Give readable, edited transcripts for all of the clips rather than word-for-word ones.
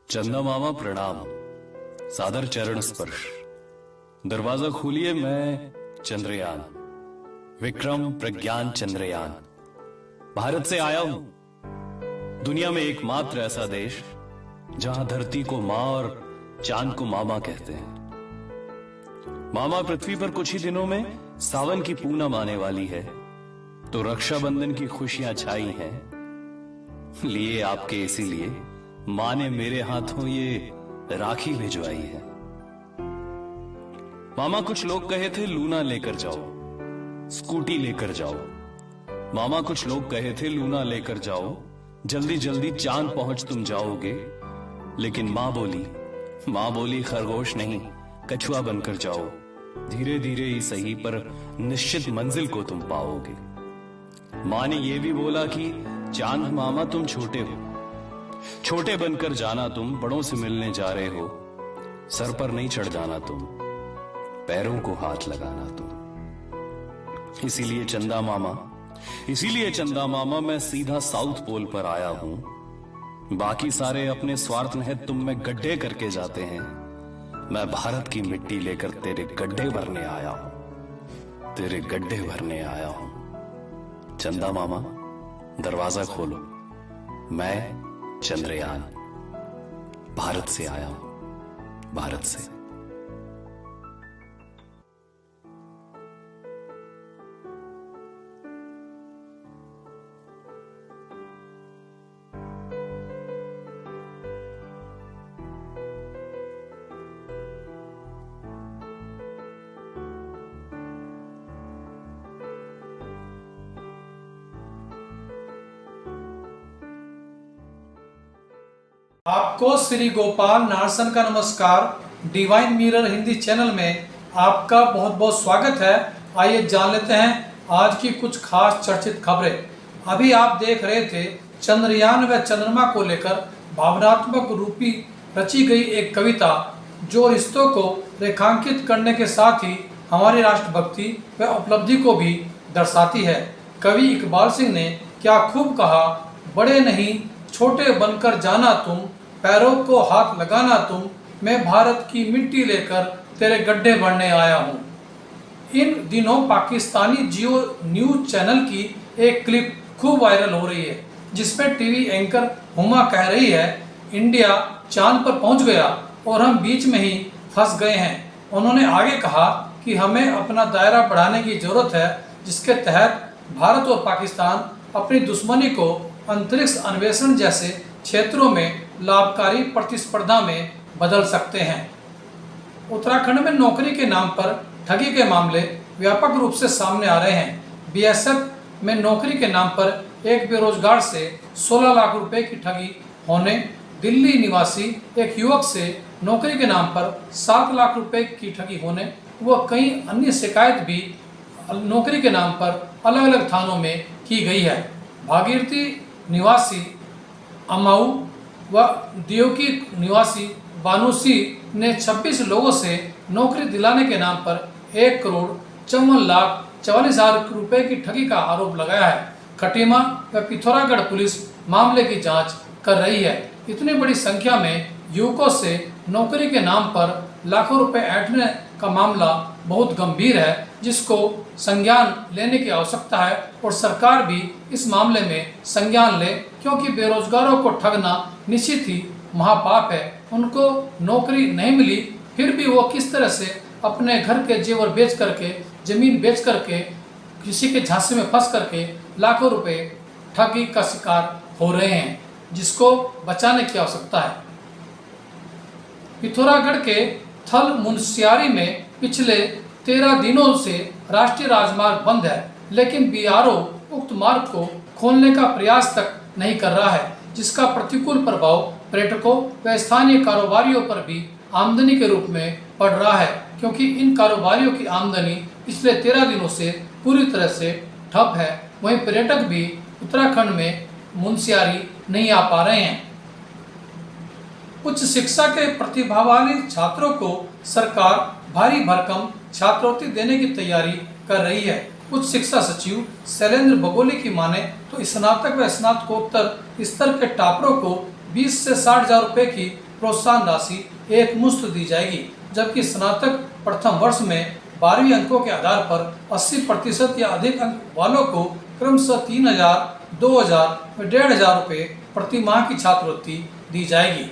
चंदा मामा प्रणाम। सादर चरण स्पर्श। दरवाजा खोलिए, मैं चंद्रयान, विक्रम प्रज्ञान चंद्रयान, भारत से आया हूं। दुनिया में एकमात्र ऐसा देश जहां धरती को मां और चांद को मामा कहते हैं। मामा पृथ्वी पर कुछ ही दिनों में सावन की पूनम आने वाली है, तो रक्षाबंधन की खुशियां छाई हैं। लिए आपके, इसीलिए मां ने मेरे हाथों ये राखी भिजवाई है। मामा कुछ लोग कहे थे लूना लेकर जाओ, स्कूटी लेकर जाओ। मामा कुछ लोग कहे थे लूना लेकर जाओ, जल्दी जल्दी चांद पहुंच तुम जाओगे। लेकिन मां बोली खरगोश नहीं, कछुआ बनकर जाओ। धीरे धीरे ही सही, पर निश्चित मंजिल को तुम पाओगे। मां ने यह भी बोला कि चांद मामा तुम छोटे हो, छोटे बनकर जाना तुम, बड़ों से मिलने जा रहे हो। सर पर नहीं चढ़ जाना तुम, पैरों को हाथ लगाना तुम। इसीलिए चंदा मामा मैं सीधा साउथ पोल पर आया हूं। बाकी सारे अपने स्वार्थ में तुम में गड्ढे करके जाते हैं। मैं भारत की मिट्टी लेकर तेरे गड्ढे भरने आया हूं, तेरे गड्ढे भरने आया हूं। चंदा मामा दरवाजा खोलो, मैं चंद्रयान भारत से आया हूं, भारत से। आपको श्री गोपाल नारसन का नमस्कार। डिवाइन मिरर हिंदी चैनल में आपका बहुत बहुत स्वागत है। आइए जान लेते हैं आज की कुछ खास चर्चित खबरें। अभी आप देख रहे थे चंद्रयान व चंद्रमा को लेकर भावनात्मक रूपी रची गई एक कविता, जो रिश्तों को रेखांकित करने के साथ ही हमारी राष्ट्रभक्ति व उपलब्धि को भी दर्शाती है। कवि इकबाल सिंह ने क्या खूब कहा, बड़े नहीं छोटे बनकर जाना तुम, पैरों को हाथ लगाना तुम। मैं भारत की मिट्टी लेकर तेरे गड्ढे भरने आया हूँ। इन दिनों पाकिस्तानी जियो न्यूज चैनल की एक क्लिप खूब वायरल हो रही है, जिसमें टीवी एंकर हुमा कह रही है, इंडिया चांद पर पहुंच गया और हम बीच में ही फंस गए हैं। उन्होंने आगे कहा कि हमें अपना दायरा बढ़ाने की जरूरत है, जिसके तहत भारत और पाकिस्तान अपनी दुश्मनी को अंतरिक्ष अन्वेषण जैसे क्षेत्रों में लाभकारी प्रतिस्पर्धा में बदल सकते हैं। उत्तराखंड में नौकरी के नाम पर ठगी के मामले व्यापक रूप से सामने आ रहे हैं। बीएसएफ में नौकरी के नाम पर एक बेरोजगार से 16 लाख रुपए की ठगी होने, दिल्ली निवासी एक युवक से नौकरी के नाम पर 7 लाख रुपए की ठगी होने व कई अन्य शिकायत भी नौकरी के नाम पर अलग अलग थानों में की गई है। भागीरथी निवासी अमाऊ व दियोकी निवासी बानुसी ने 26 लोगों से नौकरी दिलाने के नाम पर 1,54,44,000 रुपए की ठगी का आरोप लगाया है। खटीमा व पिथौरागढ़ पुलिस मामले की जांच कर रही है। इतनी बड़ी संख्या में युवकों से नौकरी के नाम पर लाखों रुपए ऐंठने का मामला बहुत गंभीर है, जिसको संज्ञान लेने की आवश्यकता है और सरकार भी इस मामले में संज्ञान ले, क्योंकि बेरोजगारों को ठगना निश्चित ही महापाप है। उनको नौकरी नहीं मिली, फिर भी वो किस तरह से अपने घर के जेवर बेच करके, जमीन बेच करके, किसी के झांसे में फंस करके लाखों रुपए ठगी का शिकार हो रहे हैं, जिसको बचाने की आवश्यकता है। पिथौरागढ़ के थल मुनस्यारी में पिछले 13 दिनों से राष्ट्रीय राजमार्ग बंद है, लेकिन बीआरओ उक्त मार्ग को खोलने का प्रयास तक नहीं कर रहा है, जिसका प्रतिकूल प्रभाव पर्यटकों व स्थानीय कारोबारियों पर भी आमदनी के रूप में पड़ रहा है, क्योंकि इन कारोबारियों की आमदनी पिछले 13 दिनों से पूरी तरह से ठप है। वहीं पर्यटक भी उत्तराखंड में मुनस्यारी नहीं आ पा रहे हैं। उच्च शिक्षा के प्रतिभावान छात्रों को सरकार भारी भरकम छात्रवृत्ति देने की तैयारी कर रही है। उच्च शिक्षा सचिव शैलेंद्र बगोली की माने तो स्नातक व स्नातकोत्तर स्तर के टॉपरों को 20 से 60 हजार रुपए की प्रोत्साहन राशि एक मुश्त दी जाएगी, जबकि स्नातक प्रथम वर्ष में 12वीं अंकों के आधार पर 80% या अधिक अंक वालों को क्रमशः 3,000, 2,000 व 1,500 रुपये प्रति माह की छात्रवृत्ति दी जाएगी।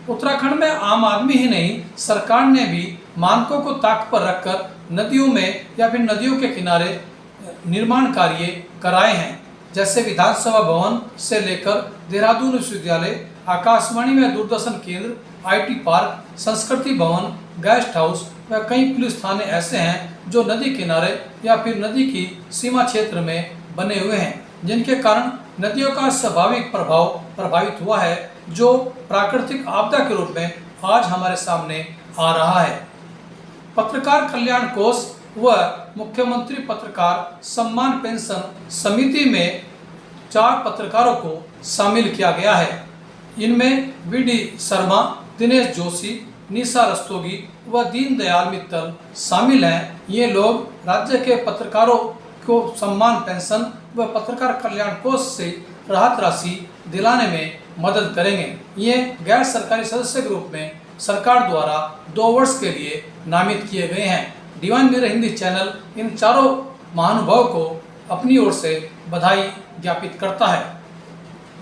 उत्तराखंड में आम आदमी ही नहीं, सरकार ने भी मानकों को ताक पर रखकर नदियों में या फिर नदियों के किनारे निर्माण कार्य कराए हैं, जैसे विधानसभा भवन से लेकर देहरादून विश्वविद्यालय, आकाशवाणी में दूरदर्शन केंद्र, IT पार्क, संस्कृति भवन, गेस्ट हाउस व कई पुलिस थाने ऐसे हैं जो नदी किनारे या फिर नदी की सीमा क्षेत्र में बने हुए हैं, जिनके कारण नदियों का स्वाभाविक प्रभाव प्रभावित हुआ है, जो प्राकृतिक आपदा के रूप में आज हमारे सामने आ रहा है। पत्रकार कल्याण कोष व मुख्यमंत्री पत्रकार सम्मान पेंशन समिति में 4 पत्रकारों को शामिल किया गया है। इनमें VD शर्मा, दिनेश जोशी, निशा रस्तोगी व दीनदयाल मित्तल शामिल हैं। ये लोग राज्य के पत्रकारों को सम्मान पेंशन व पत्रकार कल्याण कोष से राहत राशि दिलाने में मदद करेंगे। ये गैर सरकारी सदस्य के रूप में सरकार द्वारा 2 वर्ष के लिए नामित किए गए हैं। Divine mirror Hindi channel in चारों महानुभावों को अपनी ओर से बधाई ज्ञापित करता है।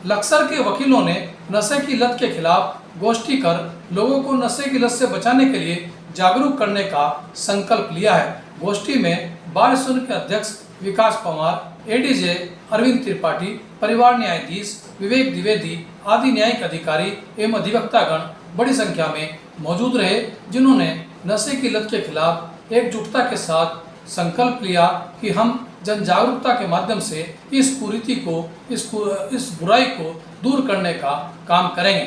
लक्सर के वकीलों ने नशे की लत के खिलाफ गोष्ठी कर लोगों को नशे की लत से बचाने के लिए जागरूक करने का संकल्प लिया है। गोष्ठी में बार एसोसिएशन के अध्यक्ष विकास पवार, ADJ अरविंद त्रिपाठी, परिवार न्यायाधीश विवेक द्विवेदी आदि न्यायिक अधिकारी एवं अधिवक्तागण बड़ी संख्या में मौजूद रहे, जिन्होंने नशे की लत के खिलाफ एकजुटता के साथ संकल्प लिया कि हम जन जागरूकता के माध्यम से इस कुरीति को, इस बुराई को दूर करने का काम करेंगे।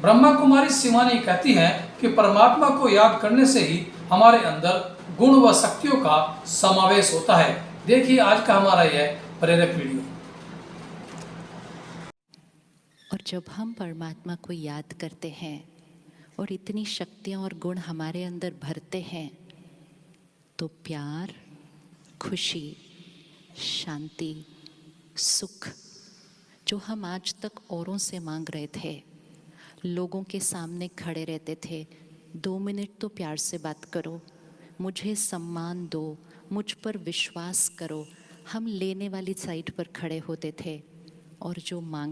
ब्रह्मा कुमारी शिवानी कहती हैं कि परमात्मा को याद करने से ही हमारे अंदर गुण व शक्तियों का समावेश होता है। देखिए आज का हमारा यह प्रेरक वीडियो। और जब हम परमात्मा को याद करते हैं और इतनी शक्तियाँ और गुण हमारे अंदर भरते हैं, तो प्यार, खुशी, शांति, सुख जो हम आज तक औरों से मांग रहे थे, लोगों के सामने खड़े रहते थे, 2 मिनट तो प्यार से बात करो, मुझे सम्मान दो, मुझ पर विश्वास करो, हम लेने वाली साइड पर खड़े होते थे और जो मांग